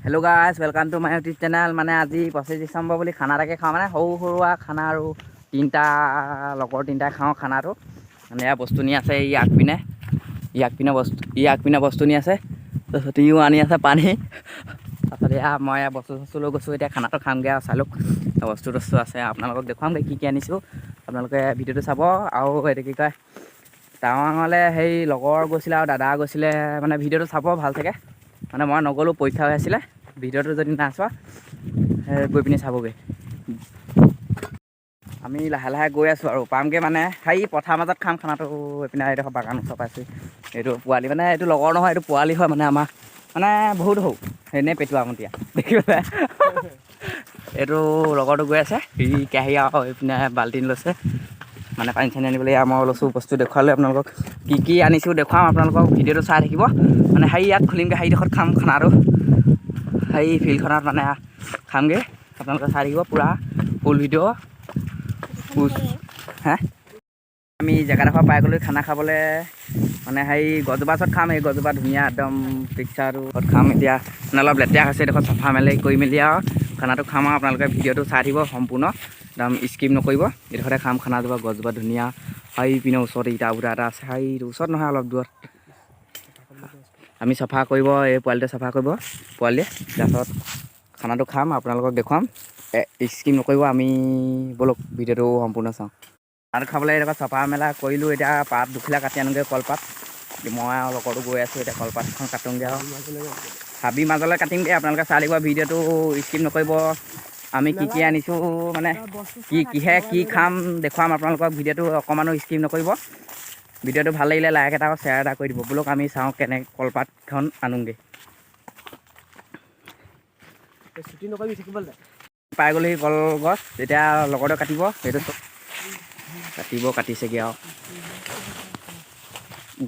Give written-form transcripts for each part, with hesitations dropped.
hello guys welcome to my YouTube channel माने आज 25 December বুলি খানা এটাকে খাওঁ মানে সৰু সৰুৱা খানা আৰু লগৰ তিনিটাই খাওঁ খানাটো মানে এয়া বস্তু নি আছে ইয়াক পিনে বস্তু নি আছে তাৰপিছত ইও আনি আছে পানী তাৰপিছত এয়া মই বস্তু লৈ গৈছোঁ এতিয়া খানাটো খামগৈ আৰু চালক বস্তু আছে আপোনালোকক দেখুৱামগৈ কি আনিছোঁ আপোনালোকে ভিডিঅ'টো চাব আৰু এইটো কি কয় টাৱাঙলৈ সেই লগৰ গৈছিলে আৰু দাদা গৈছিলে মানে ভিডিঅ'টো চাব ভাল থাকে মানে মই নগ'লোঁ পৰীক্ষা হৈ আছিলে ভিডিঅ'টো যদি নাচোৱা গৈ পিনি চাবগৈ আমি লাহে লাহে গৈ আছোঁ আৰু পামগৈ মানে সেই পথাৰ মাজত খাম খানাটো এইপিনে এইডোখৰ বাগান ওচৰ পাইছোঁ এইটো পোৱালি মানে এইটো লগৰ নহয় এইটো পোৱালি হয় মানে আমাৰ মানে বহুত সৰু এনেই পেটুৱা আমতীয়া দেখিবলৈ এইটো লগৰটো গৈ আছে সি কেৰাহী আৰু এইপিনে বাল্টিন লৈছে মানে পানী চানী আনিবলৈ মই লৈছোঁ বস্তু দেখুৱালৈ আপোনালোকক কি আনিছোঁ দেখুৱাম আপোনালোকক ভিডিঅ'টো চাই থাকিব মানে সেই ইয়াত খুলিমগৈ সেইডোখৰত খাম খানাটো সেই ফিল্ডখনত মানে খামগৈ আপোনালোকে চাই থাকিব পূৰা ফুল ভিডিঅ' আমি জেগাডোখৰ পাই গ'লোঁ খানা খাবলৈ মানে সেই গছজোপা ওচৰত খাম এই গছজোপা ধুনীয়া একদম পিকচাৰটো খাম এতিয়া মানে অলপ লেতেৰা হৈছে এইডোখৰ চাফা কৰি মেলি আৰু খানাটো খাম আৰু আপোনালোকে ভিডিঅ'টো চাই থাকিব সম্পূৰ্ণ একদম স্কিপ নকৰিব এইডোখৰতে খাম খানাজোপা গছজোপা ধুনীয়া সেই পিনে ওচৰত ইটা বুটা এটা আছে সেই ওচৰত নহয় অলপ দূৰত আমি চাফা কৰিব এই পোৱালিটোৱে চাফা কৰিব পোৱালিয়ে তাৰপাছত খানাটো খাম আপোনালোকক দেখুৱাম স্কিপ নকৰিব আমি ব'লক ভিডিঅ'টো সম্পূৰ্ণ চাওঁ খানাটো খাবলৈ এনেকুৱা চফা মেলা কৰিলোঁ এতিয়া পাত দুখিলা কাটি আনোগৈ কলপাত মই আৰু লগৰটো গৈ আছোঁ এতিয়া কলপাতখন কাটোঁগৈ আৰু হাবি মাজলৈ কাটিমগৈ আপোনালোকে চাই দিব ভিডিঅ'টো স্কিপ নকৰিব আমি কি আনিছোঁ মানে কিহে কি খাম দেখুৱাম আপোনালোকক ভিডিঅ'টো অকণমানো স্কিপ নকৰিব ভিডিঅ'টো ভাল লাগিলে লাইক এটা আৰু শ্বেয়াৰ এটা কৰি দিব বোলক আমি চাওঁ কেনে কলপাতখন আনোগৈ পাই গ'লেহি কলগছ তেতিয়া লগৰটো কাটিব সেইটো কাটিছেগৈ আৰু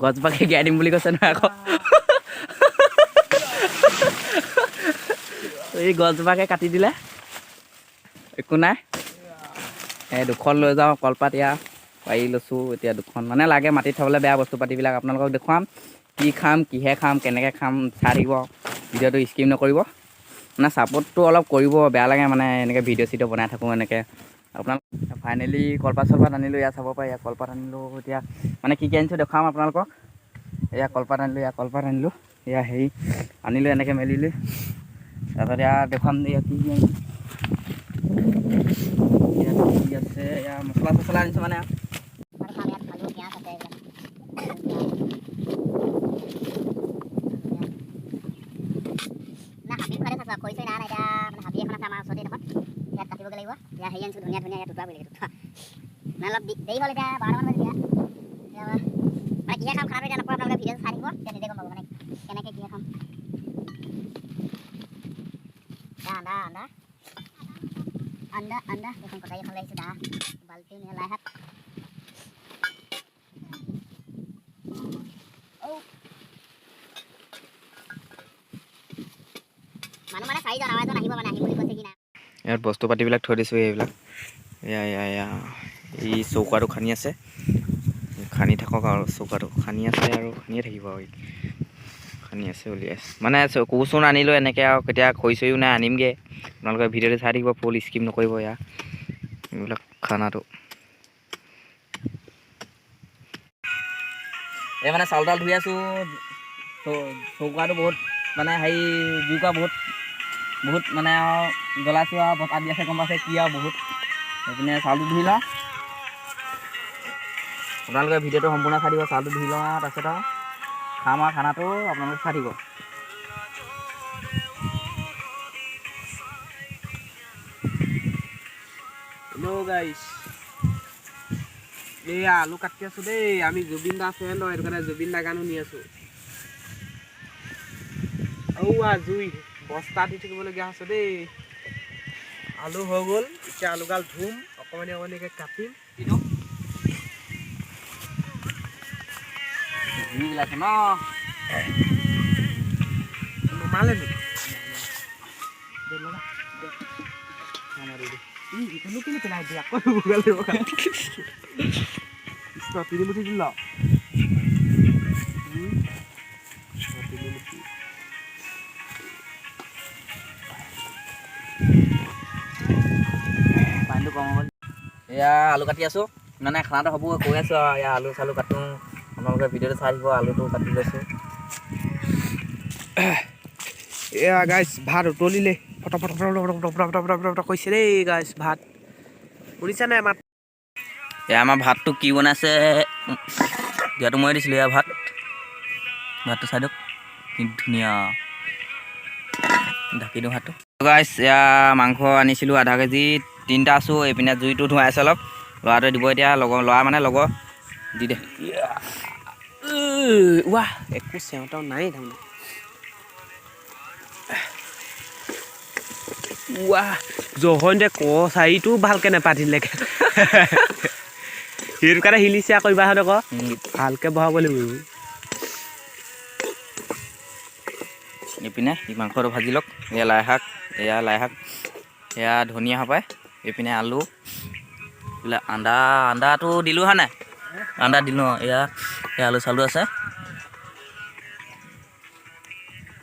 গছজোপাকে গিৰাই দিম বুলি কৈছে নহয় আকৌ এই গছজোপাকে কাটি দিলে একো নাই দুখন লৈ যাওঁ কলপাত ইয়াৰ পাৰি লৈছোঁ এতিয়া দুখন মানে লাগে মাটিত থ'বলৈ বেয়া বস্তু পাতিবিলাক আপোনালোকক দেখুৱাম কি খাম কিহে খাম কেনেকৈ খাম চাই থাকিব ভিডিঅ'টো স্কিপ নকৰিব মানে ছাপোৰ্টটো অলপ কৰিব বেয়া লাগে মানে এনেকৈ ভিডিঅ' বনাই থাকোঁ এনেকৈ আপোনালোক ফাইনেলি কলপাত আনিলোঁ ইয়াত চাব পাৰে ইয়াত কলপাত আনিলোঁ এতিয়া মানে কি আনিছোঁ দেখুৱাম আপোনালোকক এয়া কলপাত আনিলোঁ এয়া হেৰি আনিলোঁ এনেকৈ মেলিলোঁ তাৰপিছত ইয়াত দেখুৱাম ইয়াত কি আছে এয়া মছলা আনিছোঁ মানে খৰিচৰি নাই এতিয়া মানে হাবি এখন আছে আমাৰ ওচৰতে দেখোন ইয়াত কাটিবগৈ লাগিব এতিয়া হেৰি আনিছোঁ ধুনীয়া ইয়াত টুকুৰা কৰি লাগিব মানে অলপ দেৰি হ'ল এতিয়া 12মান বাজিলে মানে কিহে খাম খানাটো এতিয়া নকৰোঁ আপোনালোকে ভিডিঅ'টো চাই থাকিব এতিয়া নিজে গম পাব মানে কেনেকৈ কিহে খাম আন্দা এখন কটাৰী এখন লাগিছোঁ দা বাল্টি লাই শাক মানুহ মানে 4জন আৰু এজন আহিব মানে আহিম বুলি কৈছে কি নাই ইয়াত বস্তু পাতিবিলাক থৈ দিছোঁ এইবিলাক এয়া এই চৌকাটো খান্দি আছে খান্দি থাকক আৰু চৌকাটো খান্দি আছে আৰু খান্দিয়ে থাকিব আৰু খান্দি আছে উলিয়াই মানে কোচোন আনিলোঁ এনেকৈ আৰু কেতিয়া খৰিচৰিও নাই আনিমগৈ আপোনালোকে ভিডিঅ'টো চাই থাকিব ফুল স্কিপ নকৰিব এয়া এইবিলাক খানাটো এই মানে চাউল তাউল ধুই আছোঁ চৌকাটো বহুত মানে হেৰি জুইকুৰা বহুত মানে আৰু জ্বলাইছোঁ আৰু বতাহ দি আছে গম পাইছে কি আৰু বহুত সেইপিনে চাউলটো ধুই লওঁ আপোনালোকে ভিডিঅ'টো সম্পূৰ্ণ চাই দিব চাউলটো ধুই লওঁ আৰু তাৰপিছত আৰু খাম আৰু খানাটো আপোনালোকে চাই দিব হেল্ল' গাইছ এয়া আলু কাটি আছোঁ দেই আমি জুবিন দা ফ্ৰেণ্ড হয় সেইটো কাৰণে জুবিন দা গানো নি আছোঁ জুই বস্তা দি থাকিবলগীয়া হৈছে দেই আলু হৈ গ'ল এতিয়া আলুগাল ধুম অকণমানিকৈ কাটিম নমালে কিনি পেলাই দিয়া আকৌ তিনিমুঠি দিল এয়া আলু কাটি আছোঁ মানে খানাটো হ'ব কৈ আছোঁ আৰু এয়া আলু চালু কাটোঁ আপোনালোকে ভিডিঅ'টো চাই থাকিব আলুটো কাটি লৈছোঁ এয়া গাইছ ভাত উতলিলে ফট ফট কৈছে দেই গাইছ ভাত শুনিছা নাই মাত এয়া আমাৰ ভাতটো কি বনাইছে দিয়াটো মই দিছিলোঁ এয়া ভাতটো চাই দিয়ক কি ধুনীয়া ঢাকি দিওঁ ভাতটো গাইছ এয়া মাংস আনিছিলোঁ আধা কেজি 3টা আছোঁ এইপিনে জুইটো ধুৱাই আছে অলপ ল'ৰাটোৱে দিব এতিয়া ল'ৰা মানে লগৰ দি দে ৱাহ একো চেওঁতাও নাই তাৰমানে ৱাহ জহন যে কছাৰীটো ভালকৈ নেপাতিলে সেইটো কাৰণে হিলিছে আকৌ ইবাহঁত আকৌ ভালকৈ বহাব লাগিব এইপিনে এই মাংসটো ভাজি লওক এয়া লাই শাক এয়া ধনিয়া সপায় এইপিনে আলু এইবিলাক আন্দাটো দিলোঁ হয় নাই আন্দা দিলোঁ এয়া আলু চালু আছে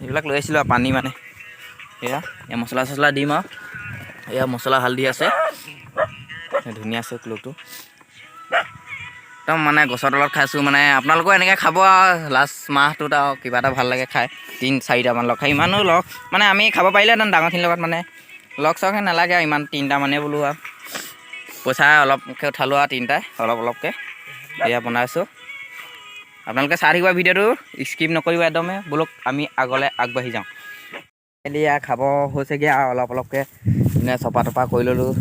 এইবিলাক লৈ আহিছিলোঁ আৰু পানী মানে এয়া মছলা চছলা দিম আৰু এয়া মছলা হালধি আছে ধুনীয়া আছে লোকটো একদম মানে গছৰ তলত খাইছোঁ মানে আপোনালোকেও এনেকৈ খাব আৰু লাষ্ট মাহটোত আৰু কিবা এটা ভাল লাগে খাই 3-4টামান লগ খাই ইমানো লগ মানে আমি খাব পাৰিলেহেঁতেন ডাঙৰখিনিৰ লগত মানে লগ চগ নালাগে আৰু ইমান 3টা মানে বোলো আৰু পইচা অলপকৈ উঠালোঁ আৰু 3টাই অলপকৈ এয়া বনাইছোঁ আপোনালোকে চাই থাকিব ভিডিঅ'টো স্কিপ নকৰিব একদমেই বোলক আমি আগবাঢ়ি যাওঁ এতিয়া খাব হৈছেগৈ আৰু অলপকৈ পিনে চপা তপা কৰি ল'লোঁ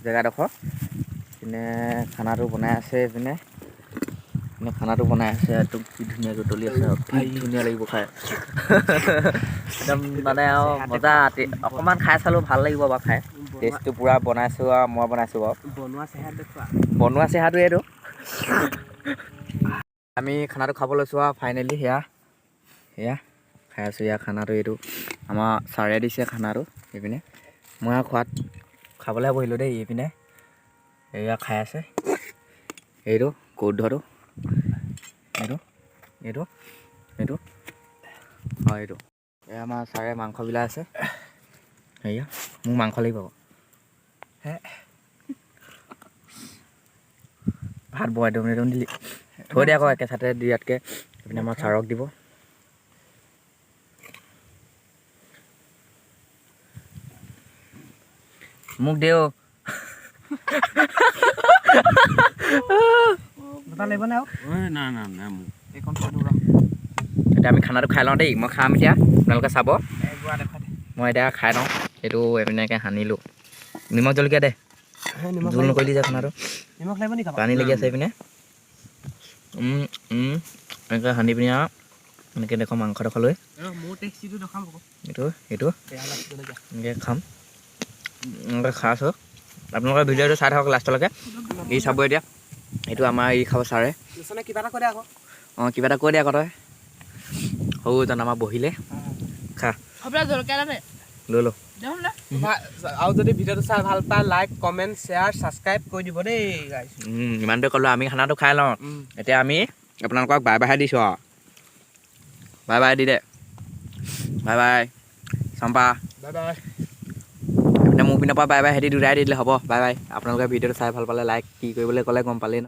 জেগাডোখৰ পিনে খানাটো বনাই আছে এইপিনে খানাটো বনাই আছে একদম কি ধুনীয়াকৈ উতলি আছে আৰু কি ধুনীয়া লাগিব খাই একদম মানে আৰু মজা অকণমান খাই চালোঁ ভাল লাগিব বাৰু খাই টেষ্টটো পূৰা বনাইছোঁ আৰু মই বনাইছোঁ বাৰু বনোৱা চেহাটো এইটো আমি খানাটো খাব লৈছোঁ আৰু ফাইনেলি সেয়া খাই আছোঁ খানাটো এইটো আমাৰ ছাৰে দিছে খানাটো এইপিনে মই আৰু খাবলৈ বহিলোঁ দেই এইপিনে এয়া খাই আছে এইটো কৌদ্ধটো এইটো হয় এইটো এয়া আমাৰ ছাৰে মাংস বিলাক আছে সেয়া মোক মাংস লাগিব ভাত বহাই দিওঁ দিলি থৈ দে আকৌ একেচাতে দিয়াতকৈ এইপিনে আমাৰ ছাৰক দিব মোক দেও এতিয়া আমি খানাটো খাই লওঁ দেই মই খাম এতিয়া আপোনালোকে চাব মই এতিয়া খাই লওঁ এইটো এনেকৈ সানিলোঁ নিমখ জলকীয়া দে জোল নকৰিলি যে খানাটো পানী লাগি আছে এইপিনে এনেকৈ সানি পিনি আৰু এনেকৈ দেখোঁ মাংসডোখৰ লৈ এইটো এনেকৈ খাম এনেকৈ খাইছোঁ আপোনালোকে ভিডিঅ'টো চাই থাকক লাষ্টলৈকে ই চাব এতিয়া এইটো আমাৰ ই খাব ছাৰে কিবা এটা কৈ দে আকৌ অঁ কিবা এটা কৈ দে আকৌ তই সৰুজন আমাৰ বহিলে খা লৈ ল আৰু যদি ভিডিঅ'টো চাই ভাল পায় লাইক কমেণ্ট শ্বেয়াৰ ছাবস্ক্ৰাইব কৰি দিব দেই গাইছ ইমানটোৱে ক'লোঁ আমি খানাটো খাই লওঁ এতিয়া আমি আপোনালোকক বাই বাই দিছোঁ আৰু বাই দি দে বাই চম্পা এতিয়া মোৰ পিনৰ পৰা বাই সিহঁতি দুটাই দি দিলে হ'ব বাই আপোনালোকে ভিডিঅ'টো চাই ভাল পালে লাইক কি কৰিবলৈ ক'লে গম পালেই ন